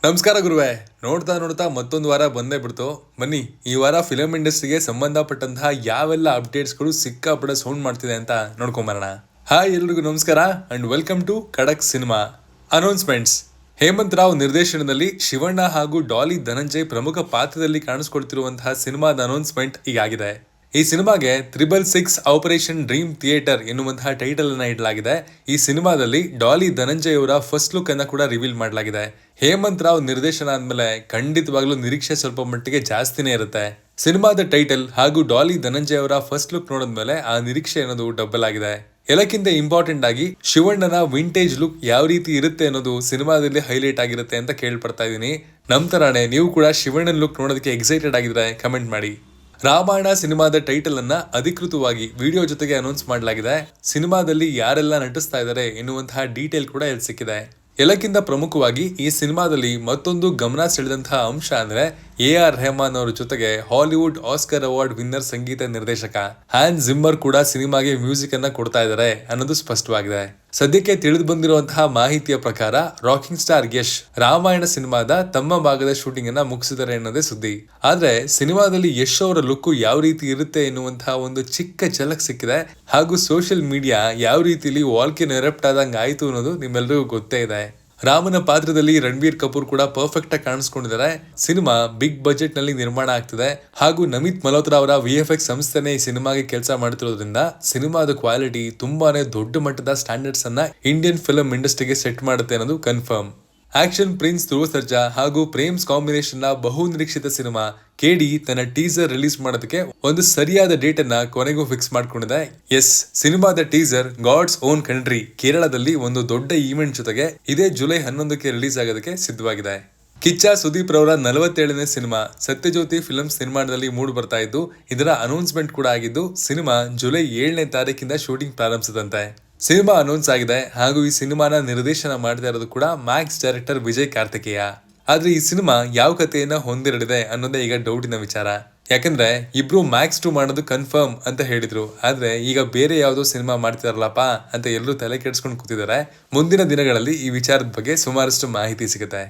ನಮಸ್ಕಾರ ಗುರುವೆ. ನೋಡ್ತಾ ನೋಡ್ತಾ ಮತ್ತೊಂದು ವಾರ ಬಂದೇ ಬಿಡ್ತು. ಬನ್ನಿ, ಈ ವಾರ ಫಿಲಂ ಇಂಡಸ್ಟ್ರಿಗೆ ಸಂಬಂಧಪಟ್ಟಂತಹ ಯಾವೆಲ್ಲ ಅಪ್ಡೇಟ್ಸ್ಗಳು ಸಿಕ್ಕಾಪಟ್ಟೆ ಸೌಂಡ್ ಮಾಡ್ತಿದೆ ಅಂತ ನೋಡ್ಕೊಂಬರೋಣ. ಹಾಯ್, ಎಲ್ರಿಗೂ ನಮಸ್ಕಾರ ಅಂಡ್ ವೆಲ್ಕಮ್ ಟು ಖಡಕ್ ಸಿನಿಮಾ. ಅನೌನ್ಸ್ಮೆಂಟ್ಸ್. ಹೇಮಂತ್ ರಾವ್ ನಿರ್ದೇಶನದಲ್ಲಿ ಶಿವಣ್ಣ ಹಾಗೂ ಡಾಲಿ ಧನಂಜಯ್ ಪ್ರಮುಖ ಪಾತ್ರದಲ್ಲಿ ಕಾಣಿಸ್ಕೊಳ್ತಿರುವಂತಹ ಸಿನಿಮಾದ ಅನೌನ್ಸ್ಮೆಂಟ್ ಈಗಾಗಿದೆ. ಈ ಸಿನಿಮಾಗೆ 666 ಆಪರೇಷನ್ ಡ್ರೀಮ್ ಥಿಯೇಟರ್ ಎನ್ನುವಂತಹ ಟೈಟಲ್ ಅನ್ನ ಇಡಲಾಗಿದೆ. ಈ ಸಿನಿಮಾದಲ್ಲಿ ಡಾಲಿ ಧನಂಜಯ್ ಅವರ ಫಸ್ಟ್ ಲುಕ್ ಅನ್ನ ಕೂಡ ರಿವೀಲ್ ಮಾಡಲಾಗಿದೆ. ಹೇಮಂತ್ ರಾವ್ ನಿರ್ದೇಶನ ಆದ್ಮೇಲೆ ಖಂಡಿತವಾಗ್ಲೂ ನಿರೀಕ್ಷೆ ಸ್ವಲ್ಪ ಮಟ್ಟಿಗೆ ಜಾಸ್ತಿನೇ ಇರುತ್ತೆ. ಸಿನಿಮಾದ ಟೈಟಲ್ ಹಾಗೂ ಡಾಲಿ ಧನಂಜಯ್ ಅವರ ಫಸ್ಟ್ ಲುಕ್ ನೋಡಿದ್ಮೇಲೆ ಆ ನಿರೀಕ್ಷೆ ಅನ್ನೋದು ಡಬಲ್ ಆಗಿದೆ. ಎಲ್ಲಕ್ಕಿಂತ ಇಂಪಾರ್ಟೆಂಟ್ ಆಗಿ ಶಿವಣ್ಣನ ವಿಂಟೇಜ್ ಲುಕ್ ಯಾವ ರೀತಿ ಇರುತ್ತೆ ಅನ್ನೋದು ಸಿನಿಮಾದಲ್ಲಿ ಹೈಲೈಟ್ ಆಗಿರುತ್ತೆ ಅಂತ ಕೇಳ್ಪಡ್ತಾ ಇದೀನಿ. ನಮ್ ತರಾನೇ ನೀವು ಕೂಡ ಶಿವಣ್ಣನ ಲುಕ್ ನೋಡೋದಕ್ಕೆ ಎಕ್ಸೈಟೆಡ್ ಆಗಿದ್ರೆ ಕಮೆಂಟ್ ಮಾಡಿ. ರಾಮಾಯಣ ಸಿನಿಮಾದ ಟೈಟಲ್ ಅನ್ನ ಅಧಿಕೃತವಾಗಿ ವಿಡಿಯೋ ಜೊತೆಗೆ ಅನೌನ್ಸ್ ಮಾಡಲಾಗಿದೆ. ಸಿನಿಮಾದಲ್ಲಿ ಯಾರೆಲ್ಲ ನಟಿಸ್ತಾ ಇದ್ದಾರೆ ಎನ್ನುವಂತಹ ಡೀಟೇಲ್ ಕೂಡ ಇಲ್ಲಿ ಸಿಕ್ಕಿದೆ. ಎಲ್ಲಕ್ಕಿಂತ ಪ್ರಮುಖವಾಗಿ ಈ ಸಿನಿಮಾದಲ್ಲಿ ಮತ್ತೊಂದು ಗಮನ ಸೆಳೆದಂತಹ ಅಂಶ ಅಂದ್ರೆ AR ರೆಹಮಾನ್ ಅವರ ಜೊತೆಗೆ ಹಾಲಿವುಡ್ ಆಸ್ಕರ್ ಅವಾರ್ಡ್ ವಿನ್ನರ್ ಸಂಗೀತ ನಿರ್ದೇಶಕ ಹ್ಯಾನ್ಸ್ ಜಿಮ್ಮರ್ ಕೂಡ ಸಿನಿಮಾಗೆ ಮ್ಯೂಸಿಕ್ ಅನ್ನ ಕೊಡ್ತಾ ಇದ್ದಾರೆ ಅನ್ನೋದು ಸ್ಪಷ್ಟವಾಗಿದೆ. ಸದ್ಯಕ್ಕೆ ತಿಳಿದು ಬಂದಿರುವಂತಹ ಮಾಹಿತಿಯ ಪ್ರಕಾರ ರಾಕಿಂಗ್ ಸ್ಟಾರ್ ಯಶ್ ರಾಮಾಯಣ ಸಿನಿಮಾದ ತಮ್ಮ ಭಾಗದ ಶೂಟಿಂಗ್ ಅನ್ನ ಮುಗಿಸಿದ್ದಾರೆ ಅನ್ನೋದೇ ಸುದ್ದಿ. ಆದ್ರೆ ಸಿನಿಮಾದಲ್ಲಿ ಯಶ್ ಅವರ ಲುಕ್ ಯಾವ ರೀತಿ ಇರುತ್ತೆ ಎನ್ನುವಂತಹ ಒಂದು ಚಿಕ್ಕ ಝಲಕ್ ಸಿಕ್ಕಿದೆ. ಹಾಗೂ ಸೋಷಿಯಲ್ ಮೀಡಿಯಾ ಯಾವ ರೀತಿಲಿ ವಾಲ್ಕೇನೋ ಎರಪ್ಟ್ ಆದಂಗ ಆಯ್ತು ಅನ್ನೋದು ನಿಮ್ಮೆಲ್ಲರಿಗೂ ಗೊತ್ತೇ ಇದೆ. ರಾಮನ ಪಾತ್ರದಲ್ಲಿ ರಣಬೀರ್ ಕಪೂರ್ ಕೂಡ ಪರ್ಫೆಕ್ಟ್ ಆಗಿ ಕಾಣಿಸ್ಕೊಂಡಿದ್ದಾರೆ. ಸಿನಿಮಾ ಬಿಗ್ ಬಜೆಟ್ ನಲ್ಲಿ ನಿರ್ಮಾಣ ಆಗ್ತಿದೆ ಹಾಗೂ ನಮಿತ್ ಮಲ್ಹೋತ್ರಾ ಅವರ VFX ಸಂಸ್ಥೆನೇ ಈ ಸಿನಿಮಾಗೆ ಕೆಲಸ ಮಾಡ್ತಿರೋದ್ರಿಂದ ಸಿನಿಮಾದ ಕ್ವಾಲಿಟಿ ತುಂಬಾನೇ ದೊಡ್ಡ ಮಟ್ಟದ ಸ್ಟ್ಯಾಂಡರ್ಡ್ಸ್ ಅನ್ನ ಇಂಡಿಯನ್ ಫಿಲ್ಮ್ ಇಂಡಸ್ಟ್ರಿಗೆ ಸೆಟ್ ಮಾಡುತ್ತೆ ಅನ್ನೋದು confirm. Action prince Dhruva Sarja ಹಾಗೂ ಪ್ರೇಮ್ಸ್ ಕಾಂಬಿನೇಷನ್ ನ ಬಹು ನಿರೀಕ್ಷಿತ ಸಿನಿಮಾ KD ತನ್ನ ಟೀಸರ್ ರಿಲೀಸ್ ಮಾಡೋದಕ್ಕೆ ಒಂದು ಸರಿಯಾದ ಡೇಟ್ ಅನ್ನ ಕೊನೆಗೂ ಫಿಕ್ಸ್ ಮಾಡ್ಕೊಂಡಿದೆ. ಎಸ್, ಸಿನಿಮಾದ ಟೀಸರ್ ಗಾಡ್ಸ್ ಓನ್ ಕಂಟ್ರಿ ಕೇರಳದಲ್ಲಿ ಒಂದು ದೊಡ್ಡ ಈವೆಂಟ್ ಜೊತೆಗೆ ಇದೇ ಜುಲೈ 11ಕ್ಕೆ ರಿಲೀಸ್ ಆಗೋದಕ್ಕೆ ಸಿದ್ಧವಾಗಿದೆ. ಕಿಚ್ಚ ಸುದೀಪ್ ರವರ 47ನೇ ಸಿನಿಮಾ ಸತ್ಯಜ್ಯೋತಿ ಫಿಲ್ಮ್ಸ್ ನಿರ್ಮಾಣದಲ್ಲಿ ಮೂಡಿ ಬರ್ತಾ ಇದ್ದು ಇದರ ಅನೌನ್ಸ್ಮೆಂಟ್ ಕೂಡ ಆಗಿದ್ದು ಸಿನಿಮಾ ಜುಲೈ 7ನೇ ತಾರೀಕಿಂದ ಶೂಟಿಂಗ್ ಪ್ರಾರಂಭಿಸಿದಂತೆ. ಸಿನಿಮಾ ಅನೌನ್ಸ್ ಆಗಿದೆ ಹಾಗೂ ಈ ಸಿನಿಮಾನ ನಿರ್ದೇಶನ ಮಾಡ್ತಾ ಇರೋದು ಕೂಡ ಮ್ಯಾಕ್ಸ್ ಡೈರೆಕ್ಟರ್ ವಿಜಯ್ ಕಾರ್ತಿಕೇಯ. ಆದ್ರೆ ಈ ಸಿನಿಮಾ ಯಾವ ಕಥೆಯನ್ನ ಹೊಂದಿರಲಿದೆ ಅನ್ನೋದೇ ಈಗ ಡೌಟಿನ ವಿಚಾರ. ಯಾಕಂದ್ರೆ ಇಬ್ರು ಮ್ಯಾಕ್ಸ್ 2 ಮಾಡೋದು ಕನ್ಫರ್ಮ್ ಅಂತ ಹೇಳಿದ್ರು. ಆದ್ರೆ ಈಗ ಬೇರೆ ಯಾವುದೋ ಸಿನಿಮಾ ಮಾಡ್ತಿದಾರಲ್ಲಪ್ಪ ಅಂತ ಎಲ್ಲರೂ ತಲೆ ಕೆಡಿಸ್ಕೊಂಡು ಕೂತಿದ್ದಾರೆ. ಮುಂದಿನ ದಿನಗಳಲ್ಲಿ ಈ ವಿಚಾರದ ಬಗ್ಗೆ ಸುಮಾರಷ್ಟು ಮಾಹಿತಿ ಸಿಗುತ್ತೆ.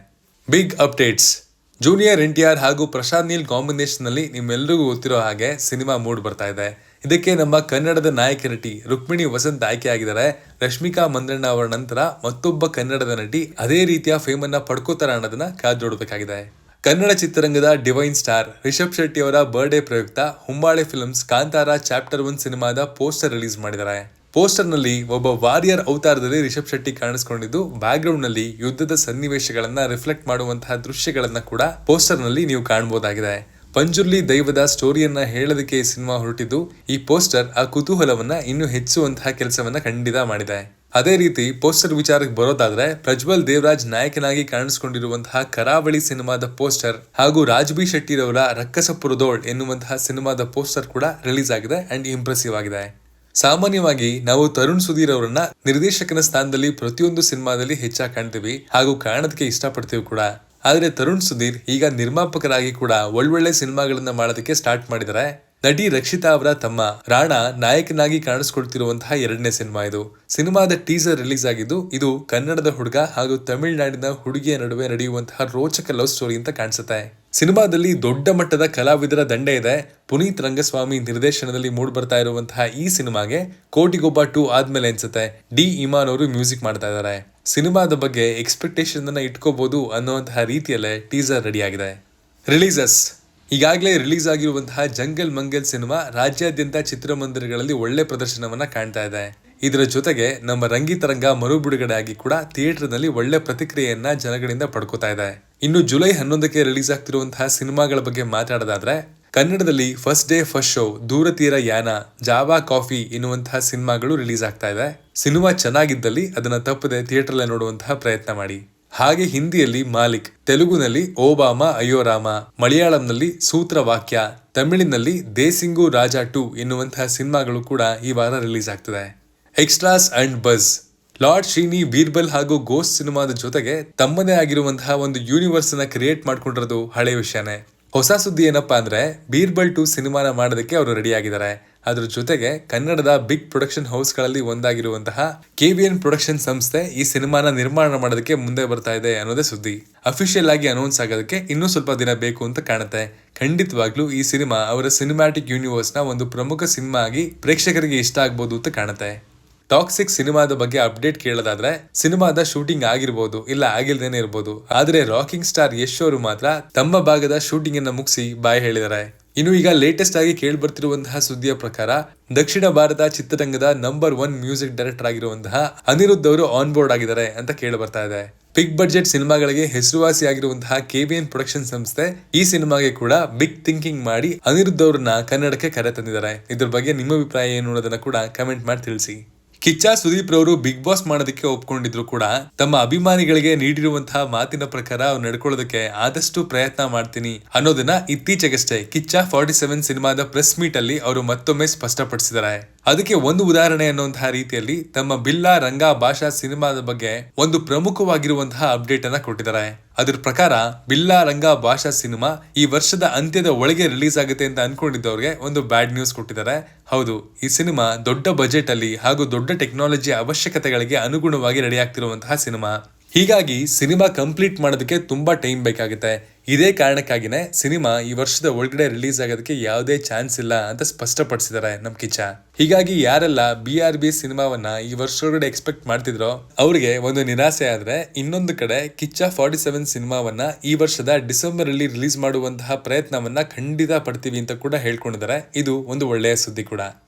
Big updates. ಜೂನಿಯರ್ NTR ಹಾಗೂ ಪ್ರಶಾಂತ್ ನೀಲ್ ಕಾಂಬಿನೇಷನ್ ನಲ್ಲಿ ನಿಮ್ಮೆಲ್ಲರಿಗೂ ಗೊತ್ತಿರೋ ಹಾಗೆ ಸಿನಿಮಾ ಮೂಡ್ ಬರ್ತಾ ಇದೆ. ಇದಕ್ಕೆ ನಮ್ಮ ಕನ್ನಡದ ನಾಯಕ ನಟಿ ರುಕ್ಮಿಣಿ ವಸಂತ್ ಆಯ್ಕೆ ಆಗಿದ್ದಾರೆ. ರಶ್ಮಿಕಾ ಮಂದಣ್ಣ ಅವರ ನಂತರ ಮತ್ತೊಬ್ಬ ಕನ್ನಡದ ನಟಿ ಅದೇ ರೀತಿಯ ಫೇಮ್ ಅನ್ನ ಪಡ್ಕೋತಾರ ಅನ್ನೋದನ್ನ ಕಾದೋಡಬೇಕಾಗಿದೆ. ಕನ್ನಡ ಚಿತ್ರರಂಗದ ಡಿವೈನ್ ಸ್ಟಾರ್ ರಿಷಬ್ ಶೆಟ್ಟಿ ಅವರ ಬರ್ಡೇ ಪ್ರಯುಕ್ತ ಹುಂಬಾಳೆ ಫಿಲ್ಮ್ಸ್ ಕಾಂತಾರ ಚಾಪ್ಟರ್ 1 ಸಿನಿಮಾದ ಪೋಸ್ಟರ್ ರಿಲೀಸ್ ಮಾಡಿದ್ದಾರೆ. ಪೋಸ್ಟರ್ ನಲ್ಲಿ ಒಬ್ಬ ವಾರಿಯರ್ ಅವತಾರದಲ್ಲಿ ರಿಷಬ್ ಶೆಟ್ಟಿ ಕಾಣಿಸ್ಕೊಂಡಿದ್ದು ಬ್ಯಾಕ್ ಗ್ರೌಂಡ್ ನಲ್ಲಿ ಯುದ್ಧದ ಸನ್ನಿವೇಶಗಳನ್ನ ರಿಫ್ಲೆಕ್ಟ್ ಮಾಡುವಂತಹ ದೃಶ್ಯಗಳನ್ನ ಕೂಡ ಪೋಸ್ಟರ್ ನಲ್ಲಿ ನೀವು ಕಾಣಬಹುದಾಗಿದೆ. ಪಂಜುರ್ಲಿ ದೈವದ ಸ್ಟೋರಿಯನ್ನ ಹೇಳೋದಕ್ಕೆ ಈ ಸಿನಿಮಾ ಹೊರಟಿದ್ದು ಈ ಪೋಸ್ಟರ್ ಆ ಕುತೂಹಲವನ್ನ ಇನ್ನೂ ಹೆಚ್ಚುವಂತಹ ಕೆಲಸವನ್ನ ಖಂಡಿತ ಮಾಡಿದೆ. ಅದೇ ರೀತಿ ಪೋಸ್ಟರ್ ವಿಚಾರಕ್ಕೆ ಬರೋದಾದ್ರೆ ಪ್ರಜ್ವಲ್ ದೇವರಾಜ್ ನಾಯಕನಾಗಿ ಕಾಣಿಸ್ಕೊಂಡಿರುವಂತಹ ಕರಾವಳಿ ಸಿನಿಮಾದ ಪೋಸ್ಟರ್ ಹಾಗೂ ರಾಜ್ಬಿ ಶೆಟ್ಟಿರವರ ರಕ್ಕಸಪುರದೋಳ್ ಎನ್ನುವಂತಹ ಸಿನಿಮಾದ ಪೋಸ್ಟರ್ ಕೂಡ ರಿಲೀಸ್ ಆಗಿದೆ ಅಂಡ್ ಇಂಪ್ರೆಸಿವ್ ಆಗಿದೆ. ಸಾಮಾನ್ಯವಾಗಿ ನಾವು ತರುಣ್ ಸುಧೀರ್ ಅವರನ್ನ ನಿರ್ದೇಶಕನ ಸ್ಥಾನದಲ್ಲಿ ಪ್ರತಿಯೊಂದು ಸಿನಿಮಾದಲ್ಲಿ ಹೆಚ್ಚಾಗಿ ಕಾಣ್ತೀವಿ ಹಾಗೂ ಕಾಣೋದಕ್ಕೆ ಇಷ್ಟಪಡ್ತೀವಿ ಕೂಡ. ಆದ್ರೆ ತರುಣ್ ಸುಧೀರ್ ಈಗ ನಿರ್ಮಾಪಕರಾಗಿ ಕೂಡ ಒಳ್ಳೊಳ್ಳೆ ಸಿನಿಮಾಗಳನ್ನ ಮಾಡೋದಕ್ಕೆ ಸ್ಟಾರ್ಟ್ ಮಾಡಿದ್ದಾರೆ. ನಟಿ ರಕ್ಷಿತಾ ಅವರ ತಮ್ಮ ರಾಣಾ ನಾಯಕನಾಗಿ ಕಾಣಿಸ್ಕೊಳ್ತಿರುವಂತಹ 2ನೇ ಸಿನಿಮಾ ಇದು. ಸಿನಿಮಾದ ಟೀಸರ್ ರಿಲೀಸ್ ಆಗಿದ್ದು ಇದು ಕನ್ನಡದ ಹುಡುಗ ಹಾಗೂ ತಮಿಳುನಾಡಿನ ಹುಡುಗಿಯ ನಡುವೆ ನಡೆಯುವಂತಹ ರೋಚಕ ಲವ್ ಸ್ಟೋರಿ ಅಂತ ಕಾಣಿಸುತ್ತೆ. ಸಿನಿಮಾದಲ್ಲಿ ದೊಡ್ಡ ಮಟ್ಟದ ಕಲಾವಿದರ ದಂಡೆ ಇದೆ. ಪುನೀತ್ ರಂಗಸ್ವಾಮಿ ನಿರ್ದೇಶನದಲ್ಲಿ ಮೂಡ್ ಬರ್ತಾ ಇರುವಂತಹ ಈ ಸಿನಿಮಾಗೆ ಕೋಟಿಗೊಬ್ಬ 2 ಆದ್ಮೇಲೆ ಅನ್ಸುತ್ತೆ ಡಿ ಇಮಾನ್ ಅವರು ಮ್ಯೂಸಿಕ್ ಮಾಡ್ತಾ ಇದ್ದಾರೆ. ಸಿನಿಮಾದ ಬಗ್ಗೆ ಎಕ್ಸ್ಪೆಕ್ಟೇಷನ್ ಅನ್ನ ಇಟ್ಕೋಬಹುದು ಅನ್ನುವಂತಹ ರೀತಿಯಲ್ಲೇ ಟೀಸರ್ ರೆಡಿ ಆಗಿದೆ. ರಿಲೀಸಸ್. ಈಗಾಗಲೇ ರಿಲೀಸ್ ಆಗಿರುವಂತಹ ಜಂಗಲ್ ಮಂಗಲ್ ಸಿನಿಮಾ ರಾಜ್ಯಾದ್ಯಂತ ಚಿತ್ರಮಂದಿರಗಳಲ್ಲಿ ಒಳ್ಳೆ ಪ್ರದರ್ಶನವನ್ನ ಕಾಣ್ತಾ ಇದೆ. ಇದರ ಜೊತೆಗೆ ನಮ್ಮ ರಂಗಿತರಂಗ ಮರು ಬಿಡುಗಡೆ ಆಗಿ ಕೂಡ ಥಿಯೇಟರ್ ನಲ್ಲಿ ಒಳ್ಳೆ ಪ್ರತಿಕ್ರಿಯೆಯನ್ನ ಜನಗಳಿಂದ ಪಡ್ಕೋತಾ ಇದೆ. ಇನ್ನು ಜುಲೈ 11ಕ್ಕೆ ರಿಲೀಸ್ ಆಗ್ತಿರುವಂತಹ ಸಿನಿಮಾಗಳ ಬಗ್ಗೆ ಮಾತಾಡೋದಾದ್ರೆ ಕನ್ನಡದಲ್ಲಿ ಫಸ್ಟ್ ಡೇ ಫಸ್ಟ್ ಶೋ, ದೂರತೀರ ಯಾನ, ಜಾವಾ ಕಾಫಿ ಎನ್ನುವಂತಹ ಸಿನಿಮಾಗಳು ರಿಲೀಸ್ ಆಗ್ತಾ ಇದೆ. ಸಿನಿಮಾ ಚೆನ್ನಾಗಿದ್ದಲ್ಲಿ ಅದನ್ನ ತಪ್ಪದೆ ಥಿಯೇಟರ್ ಅಲ್ಲಿ ನೋಡುವಂತಹ ಪ್ರಯತ್ನ ಮಾಡಿ. ಹಾಗೆ ಹಿಂದಿಯಲ್ಲಿ ಮಾಲಿಕ್, ತೆಲುಗುನಲ್ಲಿ ಓಬಾಮಾ ಅಯೋರಾಮ, ಮಲಯಾಳಂನಲ್ಲಿ ಸೂತ್ರ ವಾಕ್ಯ, ತಮಿಳಿನಲ್ಲಿ ದೇಸಿಂಗು ರಾಜ 2 ಎನ್ನುವಂತಹ ಸಿನಿಮಾಗಳು ಕೂಡ ಈ ವಾರ ರಿಲೀಸ್ ಆಗ್ತದೆ. Extras and buzz. Lord Srini, Birbal ಹಾಗೂ ಗೋಸ್ಟ್ ಸಿನಿಮಾದ ಜೊತೆಗೆ ತಮ್ಮದೇ ಆಗಿರುವಂತಹ ಒಂದು ಯೂನಿವರ್ಸ್ ಅನ್ನ ಕ್ರಿಯೇಟ್ ಮಾಡ್ಕೊಂಡಿರೋದು ಹಳೆ ವಿಷಯನೇ. ಹೊಸ ಸುದ್ದಿ ಏನಪ್ಪಾ ಅಂದ್ರೆ ಬೀರ್ಬಲ್ 2 ಸಿನಿಮಾನ ಮಾಡೋದಕ್ಕೆ ಅವರು ರೆಡಿ ಆಗಿದ್ದಾರೆ. ಅದ್ರ ಜೊತೆಗೆ ಕನ್ನಡದ ಬಿಗ್ ಪ್ರೊಡಕ್ಷನ್ ಹೌಸ್ ಗಳಲ್ಲಿ ಒಂದಾಗಿರುವಂತಹ KVN ಪ್ರೊಡಕ್ಷನ್ ಸಂಸ್ಥೆ ಈ ಸಿನಿಮಾನ ನಿರ್ಮಾಣ ಮಾಡೋದಕ್ಕೆ ಮುಂದೆ ಬರ್ತಾ ಇದೆ ಅನ್ನೋದೇ ಸುದ್ದಿ. ಅಫಿಷಿಯಲ್ ಆಗಿ ಅನೌನ್ಸ್ ಆಗೋದಕ್ಕೆ ಇನ್ನೂ ಸ್ವಲ್ಪ ದಿನ ಬೇಕು ಅಂತ ಕಾಣುತ್ತೆ. ಖಂಡಿತವಾಗ್ಲೂ ಈ ಸಿನಿಮಾ ಅವರ ಸಿನಿಮ್ಯಾಟಿಕ್ ಯೂನಿವರ್ಸ್ ನ ಒಂದು ಪ್ರಮುಖ ಸಿನಿಮಾ ಆಗಿ ಪ್ರೇಕ್ಷಕರಿಗೆ ಇಷ್ಟ ಆಗ್ಬೋದು ಅಂತ ಕಾಣುತ್ತೆ. ಟಾಕ್ಸಿಕ್ ಸಿನಿಮಾದ ಬಗ್ಗೆ ಅಪ್ಡೇಟ್ ಕೇಳೋದಾದ್ರೆ ಸಿನಿಮಾದ ಶೂಟಿಂಗ್ ಆಗಿರ್ಬೋದು ಇಲ್ಲ ಆಗಿಲ್ದೇನೆ ಇರ್ಬೋದು, ಆದ್ರೆ ರಾಕಿಂಗ್ ಸ್ಟಾರ್ ಯಶ್ ಅವರು ಮಾತ್ರ ತಮ್ಮ ಭಾಗದ ಶೂಟಿಂಗ್ ಅನ್ನ ಮುಗಿಸಿ ಬಾಯ್ ಹೇಳಿದ್ದಾರೆ. ಇನ್ನು ಈಗ ಲೇಟೆಸ್ಟ್ ಆಗಿ ಕೇಳ್ಬರ್ತಿರುವಂತಹ ಸುದ್ದಿಯ ಪ್ರಕಾರ ದಕ್ಷಿಣ ಭಾರತ ಚಿತ್ರರಂಗದ ನಂಬರ್ 1 ಮ್ಯೂಸಿಕ್ ಡೈರೆಕ್ಟರ್ ಆಗಿರುವಂತಹ ಅನಿರುದ್ಧ್ ಅವರು ಆನ್ ಬೋರ್ಡ್ ಆಗಿದ್ದಾರೆ ಅಂತ ಕೇಳಿ ಬರ್ತಾ ಇದೆ. ಬಿಗ್ ಬಡ್ಜೆಟ್ ಸಿನಿಮಾಗಳಿಗೆ ಹೆಸರುವಾಸಿ ಆಗಿರುವಂತಹ KVN ಪ್ರೊಡಕ್ಷನ್ ಸಂಸ್ಥೆ ಈ ಸಿನಿಮಾಗೆ ಕೂಡ ಬಿಗ್ ಥಿಂಕಿಂಗ್ ಮಾಡಿ ಅನಿರುದ್ಧ್ ಅವರನ್ನ ಕನ್ನಡಕ್ಕೆ ಕರೆ ತಂದಿದ್ದಾರೆ. ಇದ್ರ ಬಗ್ಗೆ ನಿಮ್ಮ ಅಭಿಪ್ರಾಯ ಏನು ಅನ್ನೋದನ್ನ ಕೂಡ ಕಮೆಂಟ್ ಮಾಡಿ ತಿಳಿಸಿ. ಕಿಚ್ಚ ಸುದೀಪ್ ರವರು ಬಿಗ್ ಬಾಸ್ ಮಾಡೋದಕ್ಕೆ ಒಪ್ಕೊಂಡಿದ್ರು ಕೂಡ ತಮ್ಮ ಅಭಿಮಾನಿಗಳಿಗೆ ನೀಡಿರುವಂತಹ ಮಾತಿನ ಪ್ರಕಾರ ಅವ್ರು ನಡ್ಕೊಳ್ಳೋದಕ್ಕೆ ಆದಷ್ಟು ಪ್ರಯತ್ನ ಮಾಡ್ತೀನಿ ಅನ್ನೋದನ್ನ ಇತ್ತೀಚೆಗಷ್ಟೇ ಕಿಚ್ಚ 47 ಸಿನಿಮಾದ ಪ್ರೆಸ್ ಮೀಟ್ ಅಲ್ಲಿ ಅವರು ಮತ್ತೊಮ್ಮೆ ಸ್ಪಷ್ಟಪಡಿಸಿದ್ದಾರೆ. ಅದಕ್ಕೆ ಒಂದು ಉದಾಹರಣೆ ಅನ್ನುವಂತಹ ರೀತಿಯಲ್ಲಿ ತಮ್ಮ ಬಿಲ್ಲಾ ರಂಗ ಭಾಷಾ ಸಿನಿಮಾದ ಬಗ್ಗೆ ಒಂದು ಪ್ರಮುಖವಾಗಿರುವಂತಹ ಅಪ್ಡೇಟ್ ಅನ್ನ ಕೊಟ್ಟಿದ್ದಾರೆ. ಅದ್ರ ಪ್ರಕಾರ ಬಿಲ್ಲಾ ರಂಗ ಭಾಷಾ ಸಿನಿಮಾ ಈ ವರ್ಷದ ಅಂತ್ಯದ ಒಳಗೆ ರಿಲೀಸ್ ಆಗುತ್ತೆ ಅಂತ ಅನ್ಕೊಂಡಿದ್ದವ್ರಿಗೆ ಒಂದು ಬ್ಯಾಡ್ ನ್ಯೂಸ್ ಕೊಟ್ಟಿದ್ದಾರೆ. ಹೌದು, ಈ ಸಿನಿಮಾ ದೊಡ್ಡ ಬಜೆಟ್ ಅಲ್ಲಿ ಹಾಗೂ ದೊಡ್ಡ ಟೆಕ್ನಾಲಜಿ ಅವಶ್ಯಕತೆಗಳಿಗೆ ಅನುಗುಣವಾಗಿ ರೆಡಿ ಆಗ್ತಿರುವಂತಹ ಸಿನಿಮಾ. ಹೀಗಾಗಿ ಸಿನಿಮಾ ಕಂಪ್ಲೀಟ್ ಮಾಡೋದಕ್ಕೆ ತುಂಬಾ ಟೈಮ್ ಬೇಕಾಗುತ್ತೆ. ಇದೇ ಕಾರಣಕ್ಕಾಗಿನೇ ಸಿನಿಮಾ ಈ ವರ್ಷದ ಒಳಗಡೆ ರಿಲೀಸ್ ಆಗೋದಕ್ಕೆ ಯಾವುದೇ ಚಾನ್ಸ್ ಇಲ್ಲ ಅಂತ ಸ್ಪಷ್ಟಪಡಿಸಿದ್ದಾರೆ ನಮ್ ಕಿಚ್ಚ. ಹೀಗಾಗಿ ಯಾರೆಲ್ಲ BRB ಸಿನಿಮಾವನ್ನ ಈ ವರ್ಷದೊಳಗಡೆ ಎಕ್ಸ್ಪೆಕ್ಟ್ ಮಾಡ್ತಿದ್ರೋ ಅವ್ರಿಗೆ ಒಂದು ನಿರಾಸೆ ಆದ್ರೆ, ಇನ್ನೊಂದು ಕಡೆ ಕಿಚ್ಚ 47 ಸಿನಿಮಾವನ್ನ ಈ ವರ್ಷದ ಡಿಸೆಂಬರ್ ಅಲ್ಲಿ ರಿಲೀಸ್ ಮಾಡುವಂತಹ ಪ್ರಯತ್ನವನ್ನ ಖಂಡಿತ ಪಡ್ತೀವಿ ಅಂತ ಕೂಡ ಹೇಳ್ಕೊಂಡಿದ್ದಾರೆ. ಇದು ಒಂದು ಒಳ್ಳೆಯ ಸುದ್ದಿ ಕೂಡ.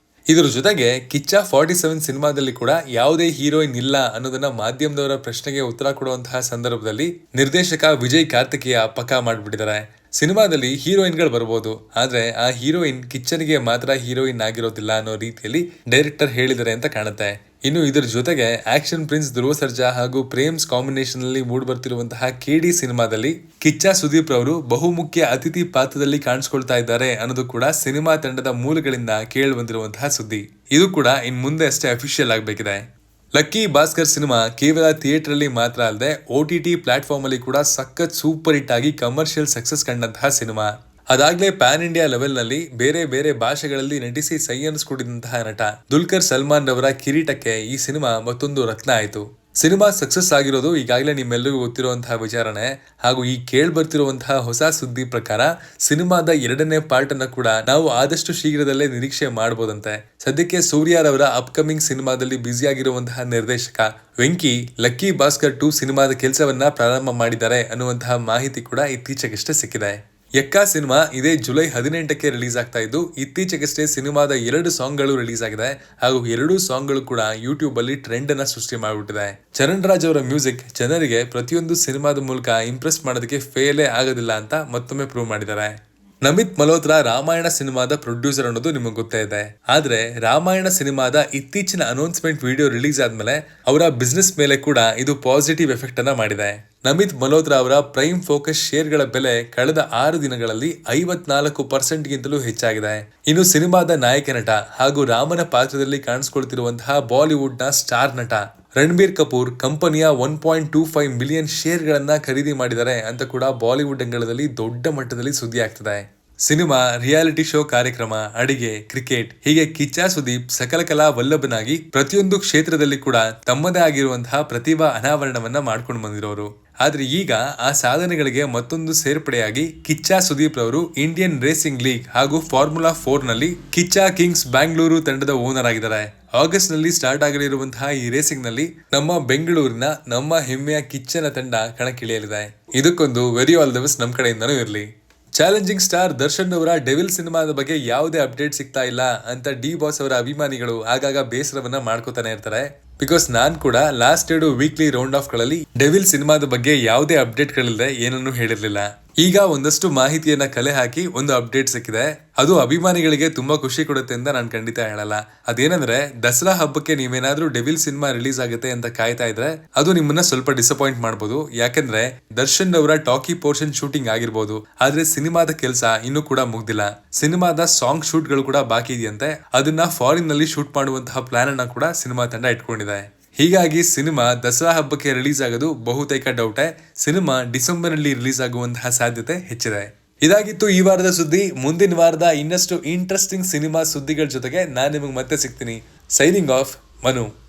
ಇದ್ರ ಜೊತೆಗೆ ಕಿಚ್ಚ 47 ಸಿನಿಮಾದಲ್ಲಿ ಕೂಡ ಯಾವುದೇ ಹೀರೋಯಿನ್ ಇಲ್ಲ ಅನ್ನೋದನ್ನ ಮಾಧ್ಯಮದವರ ಪ್ರಶ್ನೆಗೆ ಉತ್ತರ ಕೊಡುವಂತಹ ಸಂದರ್ಭದಲ್ಲಿ ನಿರ್ದೇಶಕ ವಿಜಯ್ ಕಾರ್ತಿಕೇಯ ಪಕ್ಕಾ ಮಾಡ್ಬಿಟ್ಟಿದ್ದಾರೆ. ಸಿನಿಮಾದಲ್ಲಿ ಹೀರೋಯಿನ್ಗಳು ಬರ್ಬೋದು, ಆದ್ರೆ ಆ ಹೀರೋಯಿನ್ ಕಿಚ್ಚನಿಗೆ ಮಾತ್ರ ಹೀರೋಯಿನ್ ಆಗಿರೋದಿಲ್ಲ ಅನ್ನೋ ರೀತಿಯಲ್ಲಿ ಡೈರೆಕ್ಟರ್ ಹೇಳಿದ್ದಾರೆ ಅಂತ ಕಾಣುತ್ತೆ. ಇನ್ನು ಇದರ ಜೊತೆಗೆ ಆಕ್ಷನ್ ಪ್ರಿನ್ಸ್ ಧ್ರುವ ಸರ್ಜಾ ಹಾಗೂ ಪ್ರೇಮ್ಸ್ ಕಾಂಬಿನೇಷನ್ ಅಲ್ಲಿ ಮೂಡ್ ಬರ್ತಿರುವಂತಹ KD ಸಿನಿಮಾದಲ್ಲಿ ಕಿಚ್ಚ ಸುದೀಪ್ ರವರು ಬಹುಮುಖ್ಯ ಅತಿಥಿ ಪಾತ್ರದಲ್ಲಿ ಕಾಣಿಸ್ಕೊಳ್ತಾ ಇದ್ದಾರೆ ಅನ್ನೋದು ಕೂಡ ಸಿನಿಮಾ ತಂಡದ ಮೂಲಗಳಿಂದ ಕೇಳಿ ಬಂದಿರುವಂತಹ ಸುದ್ದಿ. ಇದು ಕೂಡ ಇನ್ ಮುಂದೆ ಅಷ್ಟೇ ಅಫಿಷಿಯಲ್ ಆಗಬೇಕಿದೆ. ಲಕ್ಕಿ ಭಾಸ್ಕರ್ ಸಿನಿಮಾ ಕೇವಲ ಥಿಯೇಟರ್ ಅಲ್ಲಿ ಮಾತ್ರ ಅಲ್ಲದೆ OTT ಪ್ಲಾಟ್ಫಾರ್ಮ್ ಅಲ್ಲಿ ಕೂಡ ಸಖತ್ ಸೂಪರ್ ಹಿಟ್ ಆಗಿ ಕಮರ್ಷಿಯಲ್ ಸಕ್ಸಸ್ ಕಂಡಂತಹ ಸಿನಿಮಾ. ಅದಾಗ್ಲೇ ಪ್ಯಾನ್ ಇಂಡಿಯಾ ಲೆವೆಲ್ ನಲ್ಲಿ ಬೇರೆ ಬೇರೆ ಭಾಷೆಗಳಲ್ಲಿ ನಟಿಸಿ ಸೈ ಅನ್ಸ್ಕೊಟ್ಟಿದ್ದಂತಹ ನಟ ದುಲ್ಕರ್ ಸಲ್ಮಾನ್ ರವರ ಕಿರೀಟಕ್ಕೆ ಈ ಸಿನಿಮಾ ಮತ್ತೊಂದು ರತ್ನ ಆಯಿತು. ಸಿನಿಮಾ ಸಕ್ಸಸ್ ಆಗಿರೋದು ಈಗಾಗಲೇ ನಿಮ್ಮೆಲ್ಲರಿಗೂ ಗೊತ್ತಿರುವಂತಹ ವಿಚಾರಣೆ. ಹಾಗೂ ಈ ಕೇಳ್ಬರ್ತಿರುವಂತಹ ಹೊಸ ಸುದ್ದಿ ಪ್ರಕಾರ ಸಿನಿಮಾದ 2ನೇ ಪಾರ್ಟ್ ಅನ್ನ ಕೂಡ ನಾವು ಆದಷ್ಟು ಶೀಘ್ರದಲ್ಲೇ ನಿರೀಕ್ಷೆ ಮಾಡಬಹುದಂತೆ. ಸದ್ಯಕ್ಕೆ ಸೂರ್ಯರವರ ಅಪ್ಕಮಿಂಗ್ ಸಿನಿಮಾದಲ್ಲಿ ಬ್ಯುಸಿ ಆಗಿರುವಂತಹ ನಿರ್ದೇಶಕ ವೆಂಕಿ ಲಕ್ಕಿ ಭಾಸ್ಕರ್ 2 ಸಿನಿಮಾದ ಕೆಲಸವನ್ನ ಪ್ರಾರಂಭ ಮಾಡಿದ್ದಾರೆ ಅನ್ನುವಂತಹ ಮಾಹಿತಿ ಕೂಡ ಇತ್ತೀಚೆಗಷ್ಟೇ ಸಿಕ್ಕಿದೆ. ಯಕ್ಕ ಸಿನಿಮಾ ಇದೇ ಜುಲೈ 18ಕ್ಕೆ ರಿಲೀಸ್ ಆಗ್ತಾ ಇದ್ದು, ಇತ್ತೀಚೆಗಷ್ಟೇ ಸಿನಿಮಾದ 2 ಸಾಂಗ್ಗಳು ರಿಲೀಸ್ ಆಗಿದೆ ಹಾಗೂ 2 ಸಾಂಗ್ಗಳು ಕೂಡ ಯೂಟ್ಯೂಬ್ ಅಲ್ಲಿ ಟ್ರೆಂಡ್ ಅನ್ನ ಸೃಷ್ಟಿ ಮಾಡಿಬಿಟ್ಟಿದೆ. ಚರಣ್ ರಾಜ್ ಅವರ ಮ್ಯೂಸಿಕ್ ಜನರಿಗೆ ಪ್ರತಿಯೊಂದು ಸಿನಿಮಾದ ಮೂಲಕ ಇಂಪ್ರೆಸ್ ಮಾಡೋದಕ್ಕೆ ಫೇಲೇ ಆಗೋದಿಲ್ಲ ಅಂತ ಮತ್ತೊಮ್ಮೆ ಪ್ರೂವ್ ಮಾಡಿದ್ದಾರೆ. ನಮಿತ್ ಮಲ್ಹೋತ್ರಾ ರಾಮಾಯಣ ಸಿನಿಮಾದ ಪ್ರೊಡ್ಯೂಸರ್ ಅನ್ನೋದು ನಿಮಗೆ ಗೊತ್ತೇ ಇದೆ. ಆದ್ರೆ ರಾಮಾಯಣ ಸಿನಿಮಾದ ಇತ್ತೀಚಿನ ಅನೌನ್ಸ್ಮೆಂಟ್ ವಿಡಿಯೋ ರಿಲೀಸ್ ಆದ್ಮೇಲೆ ಅವರ ಬಿಸ್ನೆಸ್ ಮೇಲೆ ಕೂಡ ಇದು ಪಾಸಿಟಿವ್ ಎಫೆಕ್ಟ್ ಅನ್ನ ಮಾಡಿದೆ. ನಮಿತ್ ಮಲ್ಹೋತ್ರಾ ಅವರ ಪ್ರೈಮ್ ಫೋಕಸ್ ಶೇರ್ಗಳ ಬೆಲೆ ಕಳೆದ 6 ದಿನಗಳಲ್ಲಿ 54% ಗಿಂತಲೂ ಹೆಚ್ಚಾಗಿದೆ. ಇನ್ನು ಸಿನಿಮಾದ ನಾಯಕ ನಟ ಹಾಗೂ ರಾಮನ ಪಾತ್ರದಲ್ಲಿ ಕಾಣಿಸ್ಕೊಳ್ತಿರುವಂತಹ ಬಾಲಿವುಡ್ ನ ಸ್ಟಾರ್ ನಟ ರಣಬೀರ್ ಕಪೂರ್ ಕಂಪನಿಯ 1.25 ಮಿಲಿಯನ್ ಶೇರ್ಗಳನ್ನ ಖರೀದಿ ಮಾಡಿದ್ದಾರೆ ಅಂತ ಕೂಡ ಬಾಲಿವುಡ್ ಅಂಗಳದಲ್ಲಿ ದೊಡ್ಡ ಮಟ್ಟದಲ್ಲಿ ಸುದ್ದಿ ಆಗ್ತದೆ. ಸಿನಿಮಾ, ರಿಯಾಲಿಟಿ ಶೋ ಕಾರ್ಯಕ್ರಮ, ಅಡಿಗೆ, ಕ್ರಿಕೆಟ್ ಹೀಗೆ ಕಿಚ್ಚ ಸುದೀಪ್ ಸಕಲ ಕಲಾ ವಲ್ಲಭನಾಗಿ ಪ್ರತಿಯೊಂದು ಕ್ಷೇತ್ರದಲ್ಲಿ ಕೂಡ ತಮ್ಮದೇ ಆಗಿರುವಂತಹ ಪ್ರತಿಭಾ ಅನಾವರಣವನ್ನ ಮಾಡ್ಕೊಂಡು ಬಂದಿರೋರು. ಆದ್ರೆ ಈಗ ಆ ಸಾಧನೆಗಳಿಗೆ ಮತ್ತೊಂದು ಸೇರ್ಪಡೆಯಾಗಿ ಕಿಚ್ಚ ಸುದೀಪ್ ರವರು ಇಂಡಿಯನ್ ರೇಸಿಂಗ್ ಲೀಗ್ ಹಾಗೂ ಫಾರ್ಮುಲಾ 4 ನಲ್ಲಿ ಕಿಚ್ಚ ಕಿಂಗ್ಸ್ ಬ್ಯಾಂಗ್ಳೂರು ತಂಡದ ಓನರ್ ಆಗಿದ್ದಾರೆ. ಆಗಸ್ಟ್ ನಲ್ಲಿ ಸ್ಟಾರ್ಟ್ ಆಗಲಿರುವಂತಹ ಈ ರೇಸಿಂಗ್ ನಲ್ಲಿ ನಮ್ಮ ಬೆಂಗಳೂರಿನ ನಮ್ಮ ಹೆಮ್ಮೆಯ ಕಿಚ್ಚನ ತಂಡ ಕಣಕ್ಕಿಳಿಯಲಿದೆ. ಇದಕ್ಕೊಂದು ವೆರಿ ಆಲ್ ದ ಬೆಸ್ಟ್ ನಮ್ ಕಡೆಯಿಂದನೂ ಇರಲಿ. ಚಾಲೆಂಜಿಂಗ್ ಸ್ಟಾರ್ ದರ್ಶನ್ ಅವರ ಡೆವಿಲ್ ಸಿನಿಮಾದ ಬಗ್ಗೆ ಯಾವುದೇ ಅಪ್ಡೇಟ್ ಸಿಗ್ತಾ ಇಲ್ಲ ಅಂತ ಡಿ ಬಾಸ್ ಅವರ ಅಭಿಮಾನಿಗಳು ಆಗಾಗ ಬೇಸರವನ್ನ ಮಾಡ್ಕೋತಾನೆ ಇರ್ತಾರೆ. ಬಿಕಾಸ್ ನಾನ್ ಕೂಡ ಲಾಸ್ಟ್ 2 ವೀಕ್ಲಿ ರೌಂಡ್ ಆಫ್ ಗಳಲ್ಲಿ ಡೆವಿಲ್ ಸಿನಿಮಾದ ಬಗ್ಗೆ ಯಾವುದೇ ಅಪ್ಡೇಟ್ ಗಳಿಲ್ಲದೆ ಏನನ್ನೂ ಹೇಳಿರ್ಲಿಲ್ಲ. ಈಗ ಒಂದಷ್ಟು ಮಾಹಿತಿಯನ್ನ ಕಲೆ ಹಾಕಿ ಒಂದು ಅಪ್ಡೇಟ್ ಸಿಕ್ಕಿದೆ. ಅದು ಅಭಿಮಾನಿಗಳಿಗೆ ತುಂಬಾ ಖುಷಿ ಕೊಡುತ್ತೆ ಅಂತ ನಾನು ಖಂಡಿತ ಹೇಳಲ್ಲ. ಅದೇನಂದ್ರೆ ದಸರಾ ಹಬ್ಬಕ್ಕೆ ನೀವೇನಾದ್ರೂ ಡೆವಿಲ್ ಸಿನಿಮಾ ರಿಲೀಸ್ ಆಗುತ್ತೆ ಅಂತ ಕಾಯ್ತಾ ಇದ್ರೆ ಅದು ನಿಮ್ಮನ್ನ ಸ್ವಲ್ಪ ಡಿಸಪಾಯಿಂಟ್ ಮಾಡಬಹುದು. ಯಾಕಂದ್ರೆ ದರ್ಶನ್ ಅವರ ಟಾಕಿ ಪೋರ್ಷನ್ ಶೂಟಿಂಗ್ ಆಗಿರ್ಬೋದು, ಆದ್ರೆ ಸಿನಿಮಾದ ಕೆಲಸ ಇನ್ನೂ ಕೂಡ ಮುಗ್ದಿಲ್ಲ. ಸಿನಿಮಾದ ಸಾಂಗ್ ಶೂಟ್ ಗಳು ಕೂಡ ಬಾಕಿ ಇದೆಯಂತೆ. ಅದನ್ನ ಫಾರಿನ್ ನಲ್ಲಿ ಶೂಟ್ ಮಾಡುವಂತಹ ಪ್ಲಾನ್ ಅನ್ನ ಕೂಡ ಸಿನಿಮಾ ತಂಡ ಇಟ್ಕೊಂಡಿದೆ. ಹೀಗಾಗಿ ಸಿನಿಮಾ ದಸರಾ ಹಬ್ಬಕ್ಕೆ ರಿಲೀಸ್ ಆಗೋದು ಬಹುತೇಕ ಡೌಟೇ. ಸಿನಿಮಾ ಡಿಸೆಂಬರ್ ನಲ್ಲಿ ರಿಲೀಸ್ ಆಗುವಂತಹ ಸಾಧ್ಯತೆ ಹೆಚ್ಚಿದೆ. ಇದಾಗಿತ್ತು ಈ ವಾರದ ಸುದ್ದಿ. ಮುಂದಿನ ವಾರದ ಇನ್ನಷ್ಟು ಇಂಟ್ರೆಸ್ಟಿಂಗ್ ಸಿನಿಮಾ ಸುದ್ದಿಗಳ ಜೊತೆಗೆ ನಾನು ನಿಮಗೆ ಮತ್ತೆ ಸಿಗ್ತೀನಿ. Signing off, Manu.